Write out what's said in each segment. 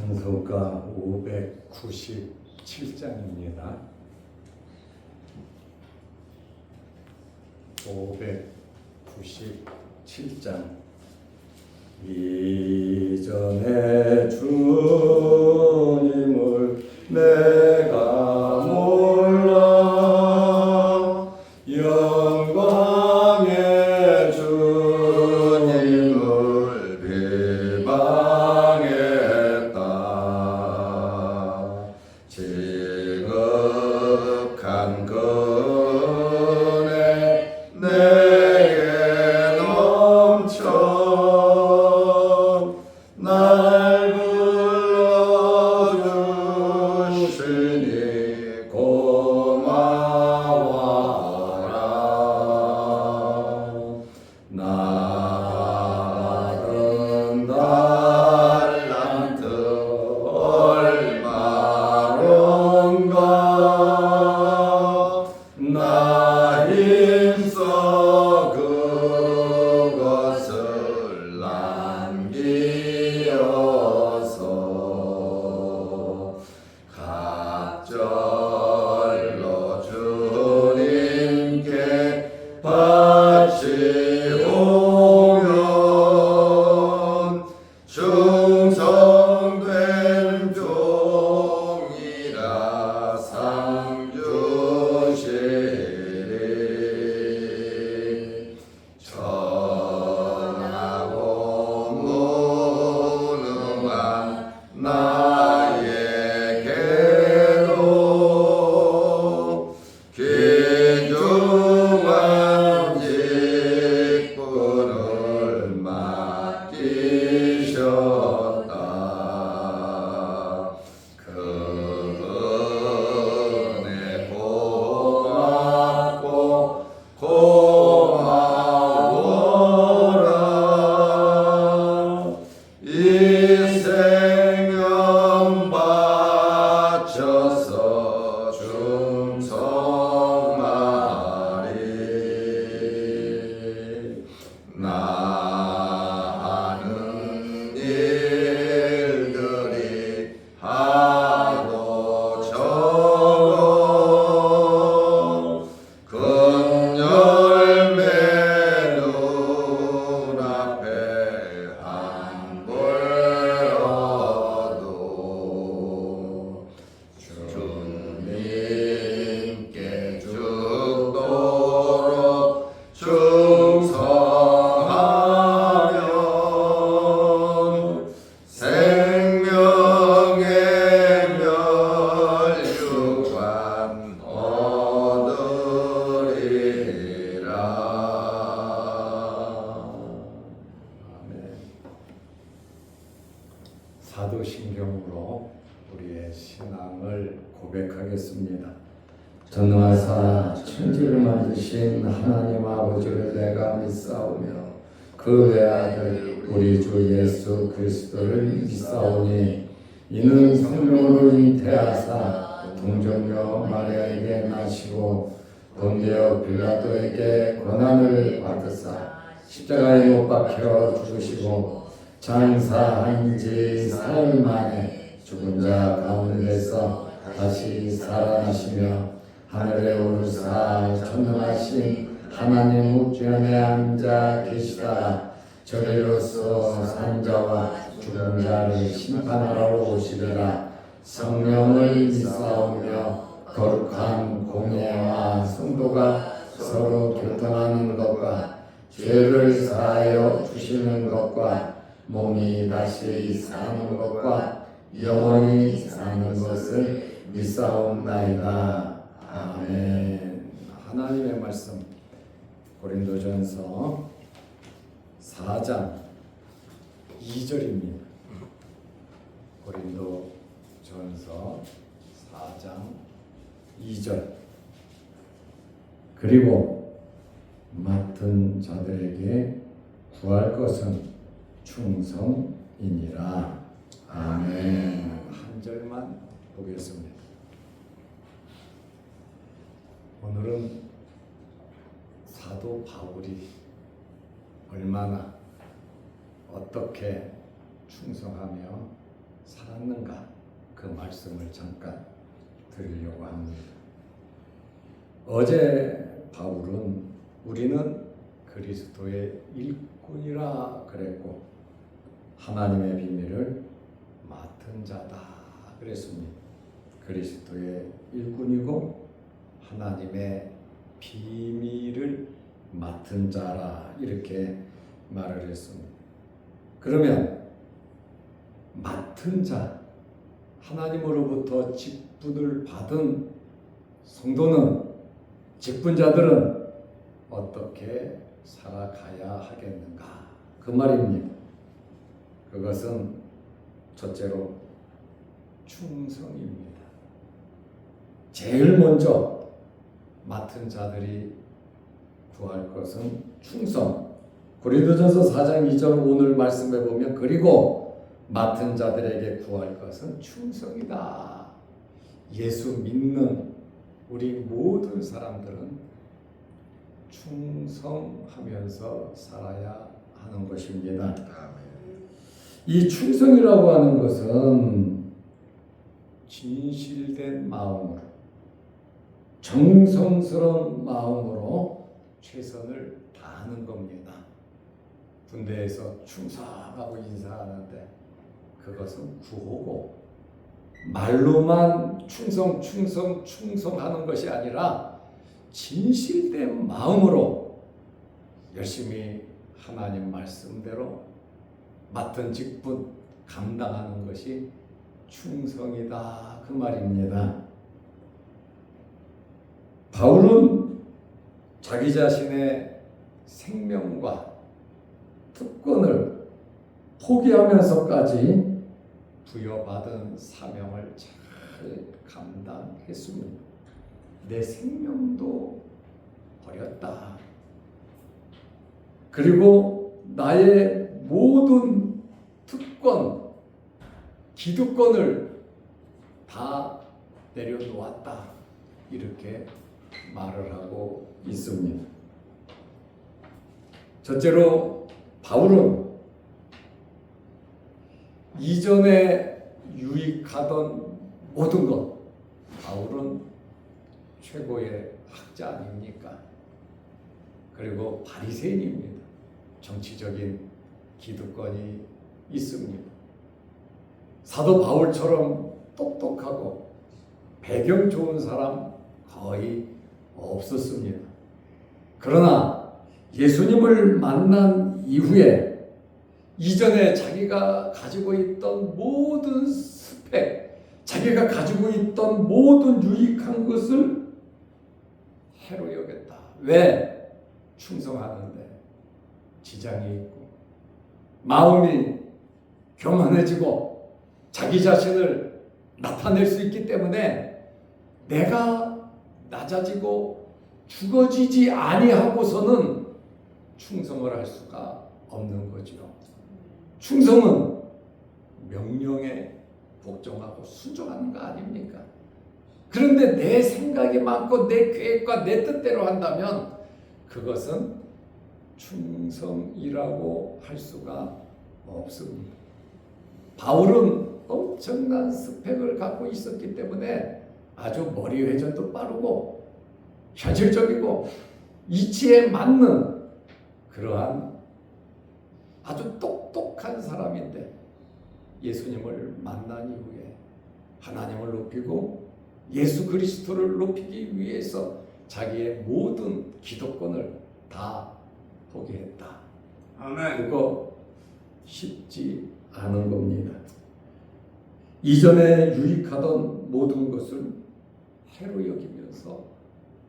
찬송가 597장입니다. 597장. 이전에 주님을 내가 몰라 영광의 주님을 비방했다. 지극한 은혜 내게 넘쳐 날 불러주시니 고마워라. 나 받은 달란트 얼마론가 나 힘써 그것을 남기어서 갑절로 주님께 바치오면 충성된 종이라 상 주시리. 전하고 무능한 나에게로 귀중한 직분을 맡기셨다. 그 은혜 고맙고 고마워라. 이 생명 바쳐서 충성하리. 나 하는 일들이 하도 적어 큰 열매 눈앞에 안 보여도 주님께 죽도록 충성하면 생명의 멸류관 얻으리라. 아멘. 사도신경으로 우리의 신앙을 고백하겠습니다. 전능하사 천지를 만드신 하나님 아버지를 내가 믿사오며 그 외아들 우리 주 예수 그리스도를 믿사오니 이는 성령으로 잉태하사 동정녀 마리아에게 나시고 본디오 빌라도에게 고난을 받으사 십자가에 못 박혀 죽으시고 장사한 지 사흘 만에 죽은 자 가운데서 다시 살아나시며 하늘에 오르사 전능하신 하나님 우편에 앉아 계시다가 저리로서 산자와 죽은 자를 심판하러 오시리라. 성령을 믿사오며 거룩한 공예와 성도가 서로 교통하는 것과 죄를 사하여 주시는 것과 몸이 다시 사는 것과 영원히 사는 것을 믿사옵나이다. 아멘. 하나님의 말씀 고린도전서 4장 2절입니다. 고린도전서 4장 2절. 그리고 맡은 자들에게 구할 것은 충성이니라. 아멘. 한 절만 보겠습니다. 오늘은 사도 바울이 얼마나 어떻게 충성하며 살았는가? 그 말씀을 잠깐 드리려고 합니다. 어제 바울은 우리는 그리스도의 일꾼이라 그랬고 하나님의 비밀을 맡은 자다 그랬습니다. 그리스도의 일꾼이고 하나님의 비밀을 맡은 자라 이렇게 말을 했습니다. 그러면 맡은 자, 하나님으로부터 직분을 받은 성도는, 직분자들은 어떻게 살아가야 하겠는가? 그 말입니다. 그것은 첫째로 충성입니다. 제일 먼저 맡은 자들이 구할 것은 충성. 고린도전서 4장 2절 오늘 말씀해 보면 그리고 맡은 자들에게 구할 것은 충성이다. 예수 믿는 우리 모든 사람들은 충성하면서 살아야 하는 것입니다. 이 충성이라고 하는 것은 진실된 마음으로, 정성스러운 마음으로 최선을 다하는 겁니다. 군대에서 충성하고 인사하는데 그것은 구호고 말로만 충성하는 것이 아니라 진실된 마음으로 열심히 하나님 말씀대로 맡은 직분 감당하는 것이 충성이다 그 말입니다. 바울은 자기 자신의 생명과 특권을 포기하면서까지 부여받은 사명을 잘 감당했습니다. 내 생명도 버렸다. 그리고 나의 모든 특권, 기득권을 다 내려놓았다. 이렇게 말을 하고 있습니다. 첫째로 바울은 이전에 유익하던 모든 것, 바울은 최고의 학자 아닙니까? 그리고 바리새인입니다. 정치적인 기득권이 있습니다. 사도 바울처럼 똑똑하고 배경 좋은 사람 거의 없었습니다. 그러나 예수님을 만난 이후에 이전에 자기가 가지고 있던 모든 스펙, 자기가 가지고 있던 모든 유익한 것을 해로 여겼다. 왜? 충성하는데 지장이 있고 마음이 교만해지고 자기 자신을 나타낼 수 있기 때문에 내가 낮아지고 죽어지지 아니하고서는 충성을 할 수가 없는 거죠. 충성은 명령에 복종하고 순종하는 거 아닙니까? 그런데 내 생각이 많고 내 계획과 내 뜻대로 한다면 그것은 충성이라고 할 수가 없습니다. 바울은 엄청난 스펙을 갖고 있었기 때문에 아주 머리 회전도 빠르고 현실적이고 이치에 맞는 그러한 아주 똑똑한 사람인데 예수님을 만난 이후에 하나님을 높이고 예수 그리스도를 높이기 위해서 자기의 모든 기득권을 다 포기했다. 아멘. 그거 쉽지 않은 겁니다. 이전에 유익하던 모든 것을 해로 여기면서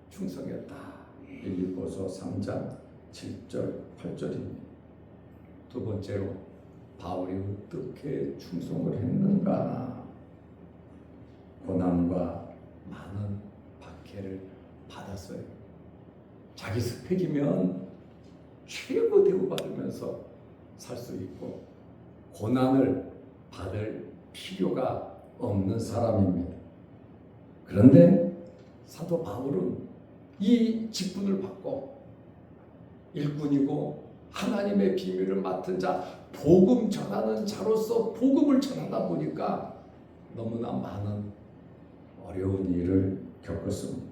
충성했다. 빌립보서 3장 7절 8절입니다. 두 번째로 바울이 어떻게 충성을 했는가? 고난과 많은 박해를 받았어요. 자기 스펙이면 최고 대우받으면서 살 수 있고 고난을 받을 필요가 없는 사람입니다. 그런데 사도 바울은 이 직분을 받고 일꾼이고 하나님의 비밀을 맡은 자, 복음 전하는 자로서 복음을 전하다 보니까 너무나 많은 어려운 일을 겪었습니다.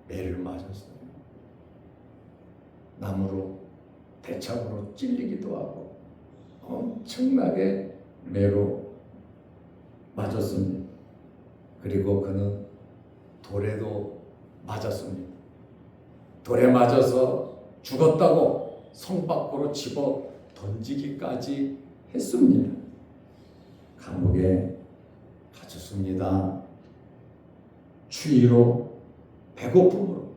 매를 맞았어요. 나무로 대창으로 찔리기도 하고 엄청나게 매로 맞았습니다. 그리고 그는 돌에도 맞았습니다. 돌에 맞아서 죽었다고 성 밖으로 집어 던지기까지 했습니다. 감옥에 갇혔습니다. 추위로 배고픔으로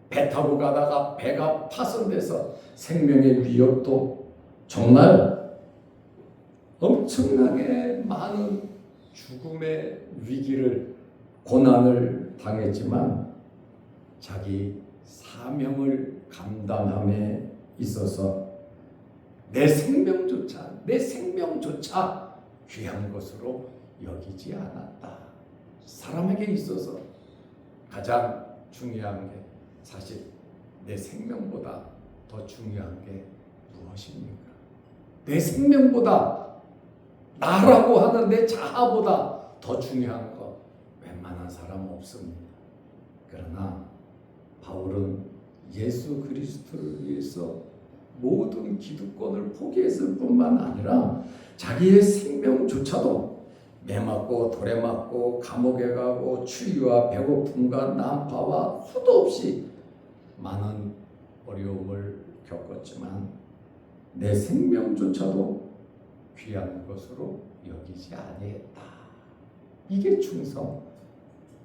배 타고 가다가 배가 파손돼서 생명의 위협도 정말 엄청나게 많은 죽음의 위기를 고난을 당했지만 자기 사명을 감당함에 있어서 내 생명조차 귀한 것으로 여기지 않았다. 사람에게 있어서 가장 중요한 게 사실 내 생명보다 더 중요한 게 무엇입니까? 내 생명보다 나라고 하는 내 자아보다 더 중요한 거 웬만한 사람 없습니다. 그러나 바울은 예수 그리스도를 위해서 모든 기득권을 포기했을 뿐만 아니라 자기의 생명조차도 매 맞고 돌에 맞고 감옥에 가고 추위와 배고픔과 난파와 수도 없이 많은 어려움을 겪었지만 내 생명조차도 귀한 것으로 여기지 아니했다. 이게 충성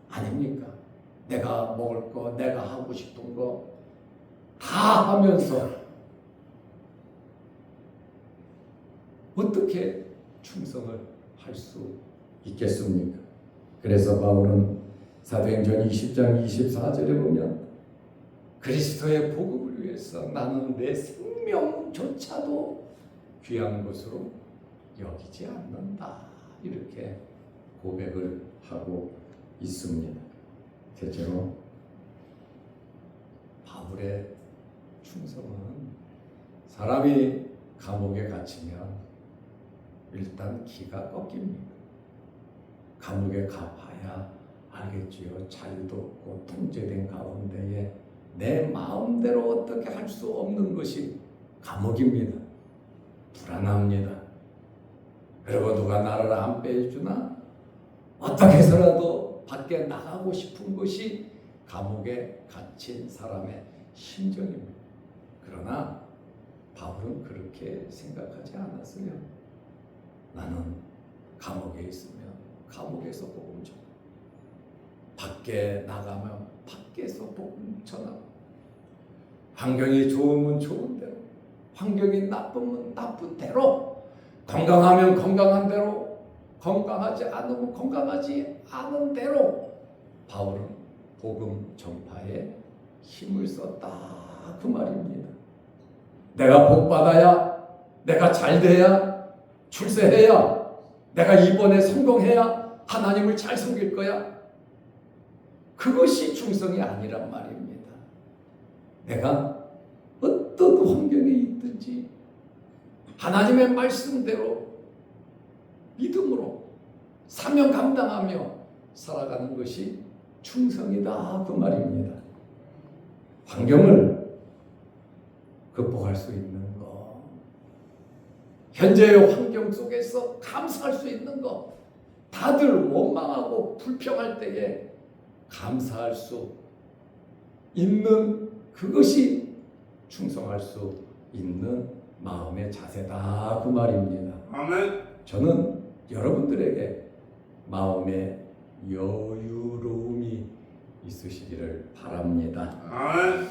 아닙니까? 내가 먹을 거, 내가 하고 싶은 거 다 하면서 어떻게 충성을 할 수 있겠습니까? 그래서 바울은 사도행전 20장 24절에 보면 그리스도의 복음을 위해서 나는 내 생명조차도 귀한 것으로 여기지 않는다. 이렇게 고백을 하고 있습니다. 대체로 바울의 충성은 사람이 감옥에 갇히면 일단 기가 꺾입니다. 감옥에 가봐야 알겠지요. 자유도 없고 통제된 가운데에 내 마음대로 어떻게 할 수 없는 것이 감옥입니다. 불안합니다. 그리고 누가 나를 안 빼주나? 어떻게 해서라도 밖에 나가고 싶은 것이 감옥에 갇힌 사람의 심정입니다. 그러나 바울은 그렇게 생각하지 않았어요. 나는 감옥에 있으면 감옥에서 복음 전하고 밖에 나가면 밖에서 복음 전하고 환경이 좋으면 좋은 대로 환경이 나쁘면 나쁜 대로 건강하면 건강한 대로 건강하지 않으면 건강하지 않은 대로 바울은 복음 전파에 힘을 썼다 그 말입니다. 내가 복 받아야 내가 잘 돼야 출세해야 내가 이번에 성공해야 하나님을 잘 섬길 거야. 그것이 충성이 아니란 말입니다. 내가 어떤 환경에 있든지 하나님의 말씀대로 믿음으로 사명 감당하며 살아가는 것이 충성이다 그 말입니다. 환경을 극복할 수 있는 것, 현재의 환경 속에서 감사할 수 있는 것, 다들 원망하고 불평할 때에 감사할 수 있는 그것이 충성할 수 있는 마음의 자세다 그 말입니다. 아멘. 저는 여러분들에게 마음의 여유로움이 있으시기를 바랍니다. 아멘.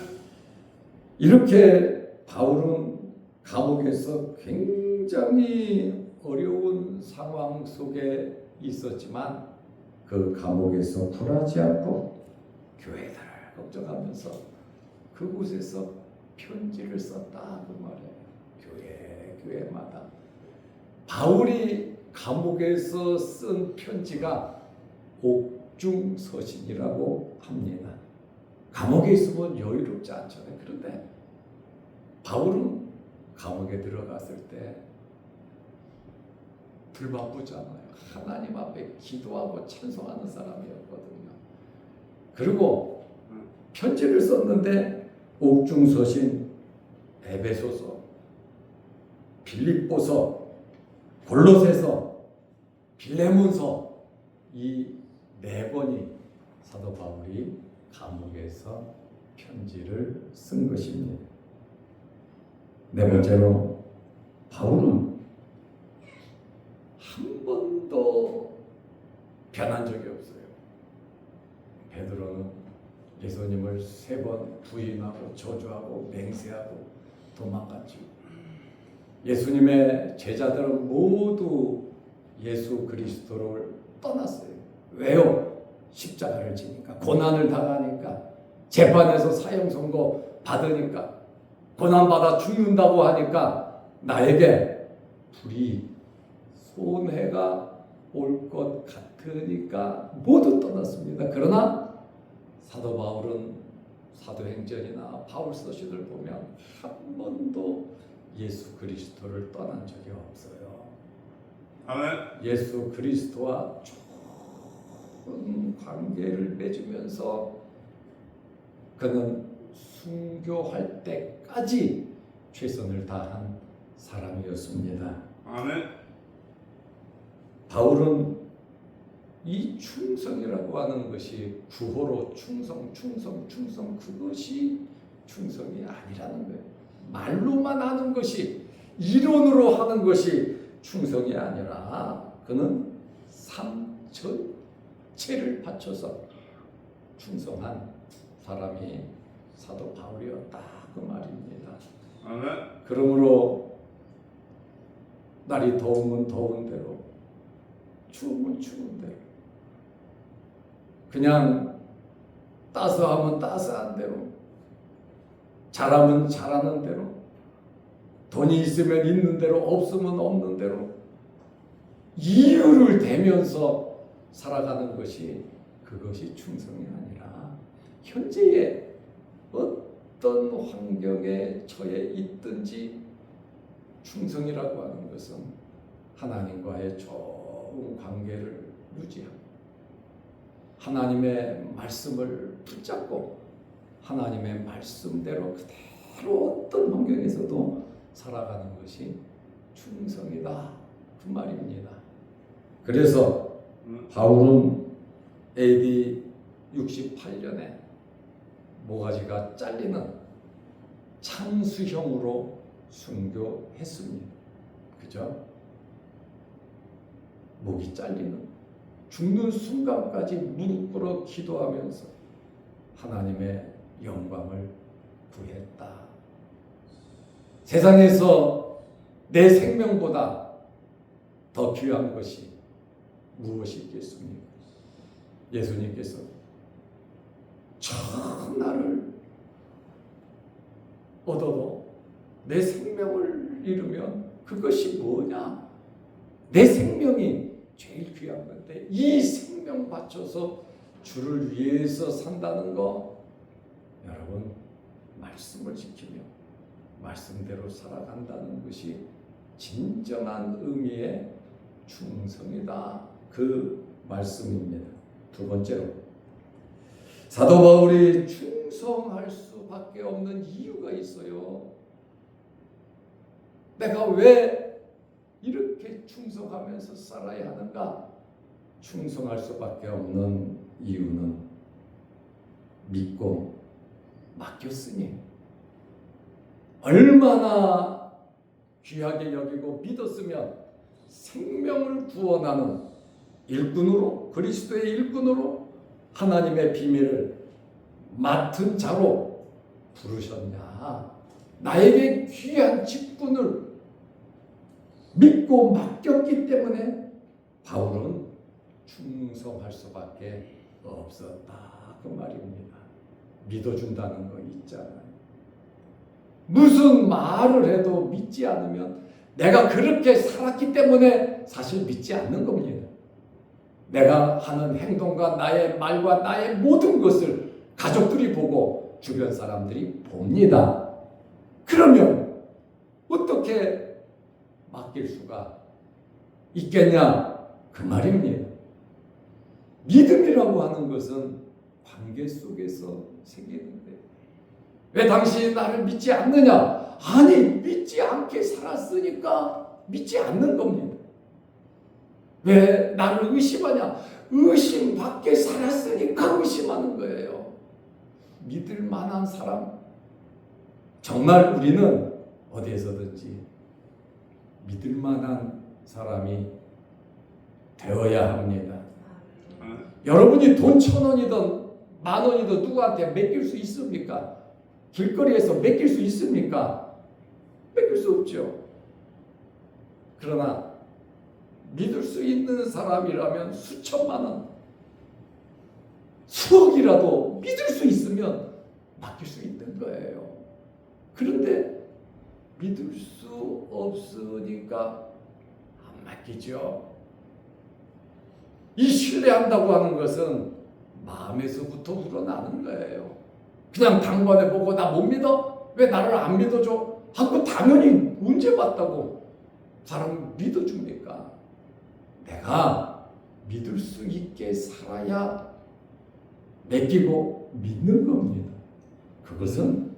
이렇게 바울은 감옥에서 굉장히 어려운 상황 속에 있었지만 그 감옥에서 굴하지 않고 교회들을 걱정하면서 그곳에서 편지를 썼다 그 말이에요. 교회마다 바울이 감옥에서 쓴 편지가 옥중서신이라고 합니다. 감옥에 있으면 여유롭지 않잖아요. 그런데 바울은 감옥에 들어갔을 때 불바쁘잖아요. 하나님 앞에 기도하고 찬송하는 사람이었거든요. 그리고 편지를 썼는데 옥중서신, 에베소서, 빌립보서, 골로새서, 빌레몬서 이 4번이 사도 바울이 감옥에서 편지를 쓴 것입니다. 네 번째로 바울은 한 번도 변한 적이 없어요. 베드로는 예수님을 3번 부인하고 저주하고 맹세하고 도망갔죠. 예수님의 제자들은 모두 예수 그리스도를 떠났어요. 왜요? 십자가를 지니까, 고난을 당하니까, 재판에서 사형 선고 받으니까, 고난받아 죽는다고 하니까 나에게 불이 손해가 올 것 같으니까 모두 떠났습니다. 그러나 사도 바울은 사도행전이나 바울서신을 보면 한 번도 예수 그리스도를 떠난 적이 없어요. 아멘. 예수 그리스도와 좋은 관계를 맺으면서 그는 순교할 때까지 최선을 다한 사람이었습니다. 아멘. 바울은 이 충성이라고 하는 것이 구호로 충성 그것이 충성이 아니라는 거예요. 말로만 하는 것이, 이론으로 하는 것이 충성이 아니라 그는 삶 전체를 바쳐서 충성한 사람이 사도 바울이었다 그 말입니다. 아멘. 그러므로 날이 더우면 더운 대로, 추우면 추운 대로, 그냥 따스하면 따스한 대로, 잘하면 잘하는 대로, 돈이 있으면 있는 대로, 없으면 없는 대로 이유를 대면서 살아가는 것이, 그것이 충성이 아니라 현재의 어떤 환경에 처해 있든지 충성이라고 하는 것은 하나님과의 좋은 관계를 유지하고 하나님의 말씀을 붙잡고 하나님의 말씀대로 그대로 어떤 환경에서도 살아가는 것이 충성이다 그 말입니다. 그래서 바울은 AD 68년에 모가지가 잘리는 창수형으로 순교했습니다. 그죠? 목이 잘리는, 죽는 순간까지 무릎 꿇어 기도하면서 하나님의 영광을 구했다. 세상에서 내 생명보다 더 귀한 것이 무엇이 있겠습니까? 예수님께서 천하를 얻어도 내 생명을 잃으면 그것이 뭐냐? 내 생명이 제일 귀한 건데 이 생명 바쳐서 주를 위해서 산다는 거, 여러분 말씀을 지키며 말씀대로 살아간다는 것이 진정한 의미의 충성이다 그 말씀입니다. 두 번째로 사도 바울이 충성할 수밖에 없는 이유가 있어요. 내가 왜 이렇게 충성하면서 살아야 하는가? 충성할 수밖에 없는 이유는 믿고 맡겼으니, 얼마나 귀하게 여기고 믿었으면 생명을 구원하는 일꾼으로, 그리스도의 일꾼으로 하나님의 비밀을 맡은 자로 부르셨냐? 나에게 귀한 직분을 믿고 맡겼기 때문에 바울은 충성할 수밖에 없었다 그 말입니다. 믿어준다는 거 있잖아요. 무슨 말을 해도 믿지 않으면 내가 그렇게 살았기 때문에 사실 믿지 않는 겁니다. 내가 하는 행동과 나의 말과 나의 모든 것을 가족들이 보고 주변 사람들이 봅니다. 그러면 어떻게 맡길 수가 있겠냐 그 말입니다. 믿음이라고 하는 것은 관계 속에서 생기는데 왜 당신이 나를 믿지 않느냐? 아니 믿지 않게 살았으니까 믿지 않는 겁니다. 왜 나를 의심하냐? 의심 밖에 살았으니까 의심하는 거예요. 믿을 만한 사람 정말 우리는 어디에서든지 믿을 만한 사람이 되어야 합니다. 여러분이 돈 1,000원이든 10,000원이든 누구한테 맡길 수 있습니까? 길거리에서 맡길 수 있습니까? 맡길 수 없죠. 그러나 믿을 수 있는 사람이라면 수천만 원, 수억이라도 믿을 수 있으면 맡길 수 있는 거예요. 그런데 믿을 수 없으니까 안 맡기죠. 이 신뢰한다고 하는 것은 마음에서부터 우러나는 거예요. 그냥 당번에 보고 나 못 믿어? 왜 나를 안 믿어줘? 하고 당연히 문제 봤다고 사람 믿어줍니까? 내가 믿을 수 있게 살아야 맡기고 믿는 겁니다. 그것은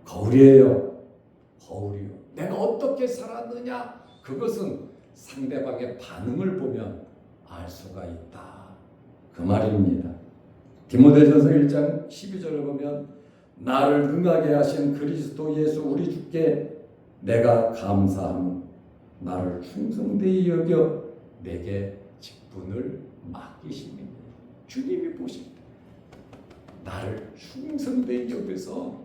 거울이에요. 거울이요. 내가 어떻게 살았느냐? 그것은 상대방의 반응을 보면 알 수가 있다. 그 말입니다. 디모데전서 1장 12절을 보면 나를 능하게 하신 그리스도 예수 우리 주께 내가 감사함은 나를 충성되이 여겨 내게 직분을 맡기심이니 주님이 보실 때 나를 충성되이 여겨서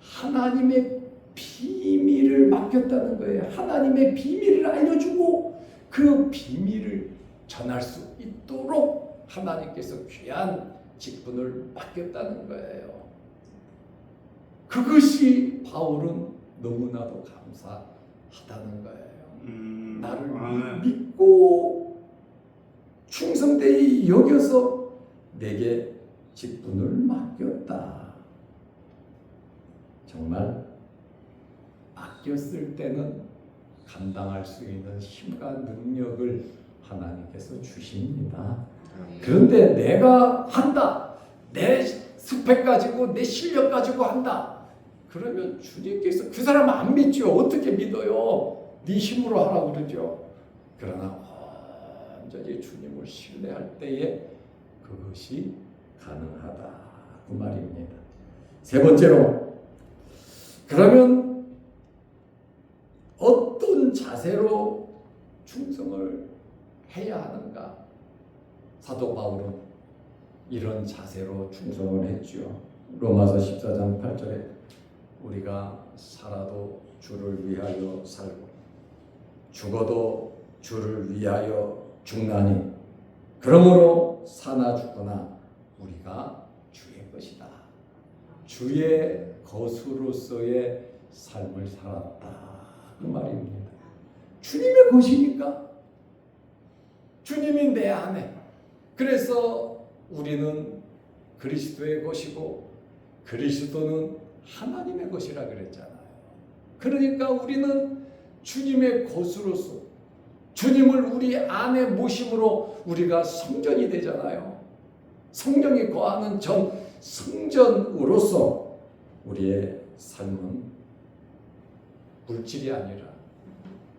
하나님의 비밀을 맡겼다는 거예요. 하나님의 비밀을 알려주고 그 비밀을 전할 수 있도록 하나님께서 귀한 직분을 맡겼다는 거예요. 그것이 바울은 너무나도 감사하다는 거예요. 나를 믿고 충성되이 여겨서 내게 직분을 맡겼다. 정말 맡겼을 때는 감당할 수 있는 힘과 능력을 하나님께서 주십니다. 그런데 내가 한다. 내 스펙 가지고 내 실력 가지고 한다. 그러면 주님께서 그 사람 안 믿죠. 어떻게 믿어요? 네 힘으로 하라고 그러죠. 그러나 완전히 주님을 신뢰할 때에 그것이 가능하다. 그 말입니다. 세 번째로 그러면 어떤 자세로 충성을 해야 하는가? 사도 바울은 이런 자세로 충성을 했죠. 로마서 14장 8절에 우리가 살아도 주를 위하여 살고 죽어도 주를 위하여 죽나니 그러므로 사나 죽거나 우리가 주의 것이다. 주의 것으로서의 삶을 살았다. 그 말입니다. 주님의 것이니까 주님이 내 안에. 그래서 우리는 그리스도의 것이고 그리스도는 하나님의 것이라 그랬잖아요. 그러니까 우리는 주님의 것으로서 주님을 우리 안에 모심으로 우리가 성전이 되잖아요. 성령이 거하는 전 성전으로서 우리의 삶은 물질이 아니라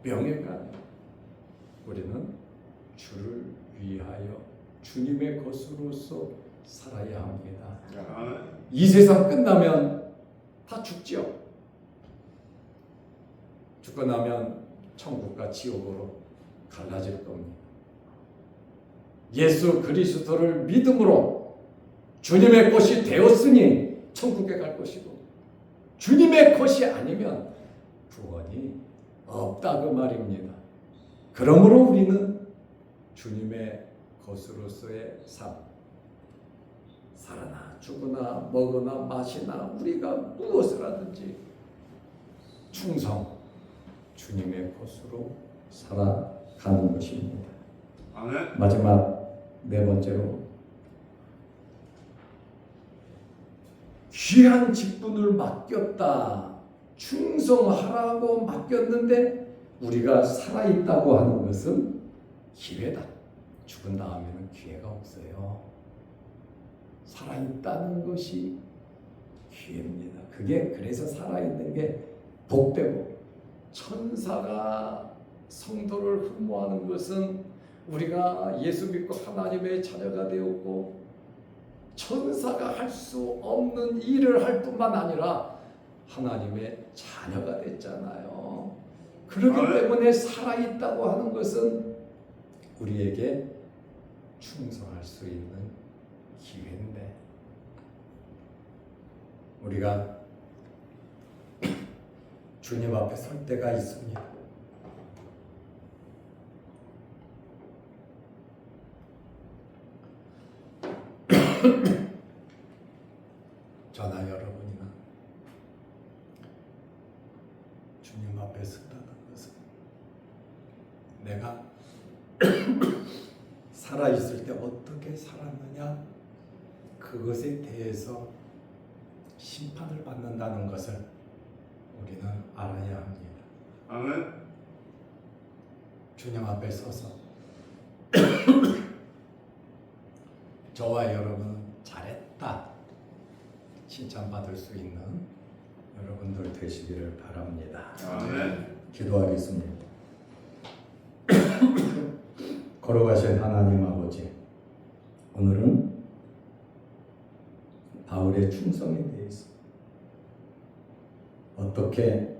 명예가 아니라 우리는 주를 위하여 주님의 것으로서 살아야 합니다. 이 세상 끝나면 다 죽죠. 죽고 나면 천국과 지옥으로 갈라질 겁니다. 예수 그리스도를 믿음으로 주님의 것이 되었으니 천국에 갈 것이고 주님의 것이 아니면 구원이 없다 그 말입니다. 그러므로 우리는 주님의 것으로서의 삶, 살아나 죽으나 먹으나 마시나 우리가 무엇을 하든지 충성, 주님의 것으로 살아가는 것입니다. 아멘. 마지막 네 번째로 귀한 직분을 맡겼다. 충성하라고 맡겼는데 우리가 살아있다고 하는 것은 기회다. 죽은 다음에는 기회가 없어요. 살아있다는 것이 기회입니다. 그게 그래서 살아있는 게 복되고, 천사가 성도를 흠모하는 것은 우리가 예수 믿고 하나님의 자녀가 되었고, 천사가 할 수 없는 일을 할 뿐만 아니라 하나님의 자녀가 됐잖아요. 그렇기 때문에 살아있다고 하는 것은 우리에게 충성할 수 있는 기회인데, 우리가 주님 앞에 설 때가 있습니다. 저나 여러분이나 주님 앞에 선다는 것은 내가 살아있을 때 어떻게 살았느냐, 그것에 대해서 심판을 받는다는 것을 우리는 알아야 합니다. 아멘. 주님 앞에 서서 저와 여러분은 잘했다 칭찬받을 수 있는 여러분들 되시기를 바랍니다. 아멘. 기도하겠습니다. 걸어가신 하나님 아버지, 오늘은 바울의 충성에 대해서 어떻게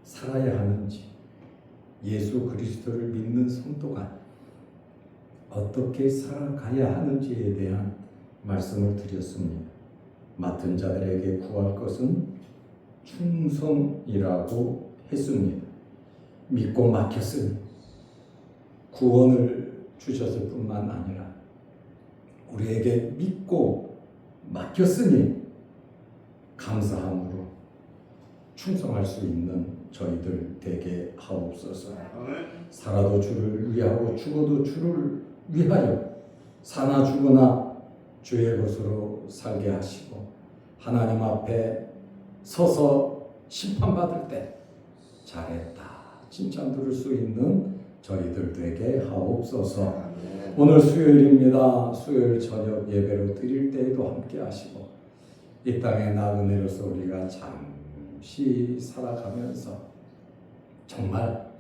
살아야 하는지, 예수 그리스도를 믿는 성도가 어떻게 살아가야 하는지에 대한 말씀을 드렸습니다. 맡은 자들에게 구할 것은 충성이라고 했습니다. 믿고 맡겼으니 구원을 주셨을 뿐만 아니라 우리에게 믿고 맡겼으니 감사함으로 충성할 수 있는 저희들 되게 하옵소서. 살아도 주를 위하고 죽어도 주를 위하여 사나 죽으나 주의 것으로 살게 하시고, 하나님 앞에 서서 심판받을 때 잘했다 칭찬 들을 수 있는 저희들 되게 하옵소서. 오늘 수요일입니다. 수요일 저녁 예배로 드릴 때에도 함께 하시고, 이 땅의 나그네로서 우리가 잠시 살아가면서 정말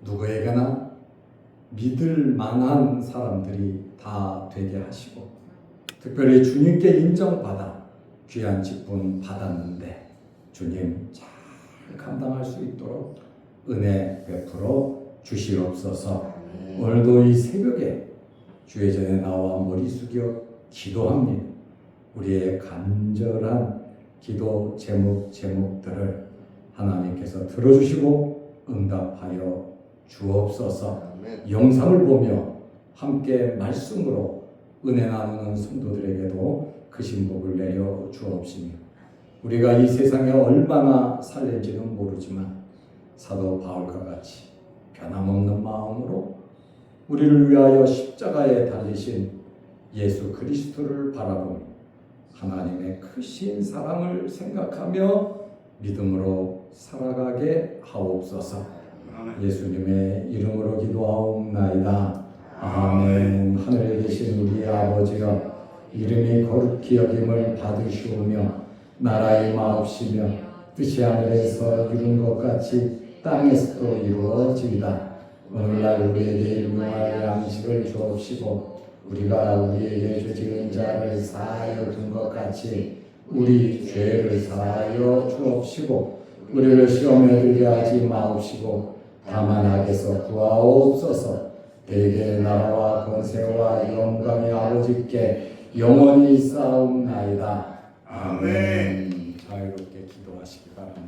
누구에게나 믿을 만한 사람들이 다 되게 하시고, 특별히 주님께 인정받아 귀한 직분 받았는데 주님 잘 감당할 수 있도록 은혜 베풀어 주시옵소서. 오늘도 이 새벽에 주의 전에 나와 머리 숙여 기도합니다. 우리의 간절한 기도 제목들을 하나님께서 들어주시고 응답하여 주옵소서. 영상을 보며 함께 말씀으로 은혜 나누는 성도들에게도 크신 복을 내려 주옵시며, 우리가 이 세상에 얼마나 살는지는 모르지만 사도 바울과 같이 변함없는 마음으로 우리를 위하여 십자가에 달리신 예수 그리스도를 바라보며 하나님의 크신 사랑을 생각하며 믿음으로 살아가게 하옵소서. 예수님의 이름으로 기도하옵나이다. 아멘. 하늘에 계신 우리 아버지여, 이름이 거룩히 여김을 받으시오며 나라의 마옵시며 뜻이 하늘에서 이룬 것 같이 땅에서도 이루어지이다. 오늘날 우리에게 일용할 양식을 주옵시고, 우리가 우리에게 죄지은 자를 사하여 준 것 같이 우리 죄를 사하여 주옵시고, 우리를 시험에 들게 하지 마옵시고 다만 악에서 구하옵소서. 대개의 나라와 권세와 영광이 아버지께 영원히 쌓옵나이다. 아멘. 자유롭게 기도하시기 바랍니다.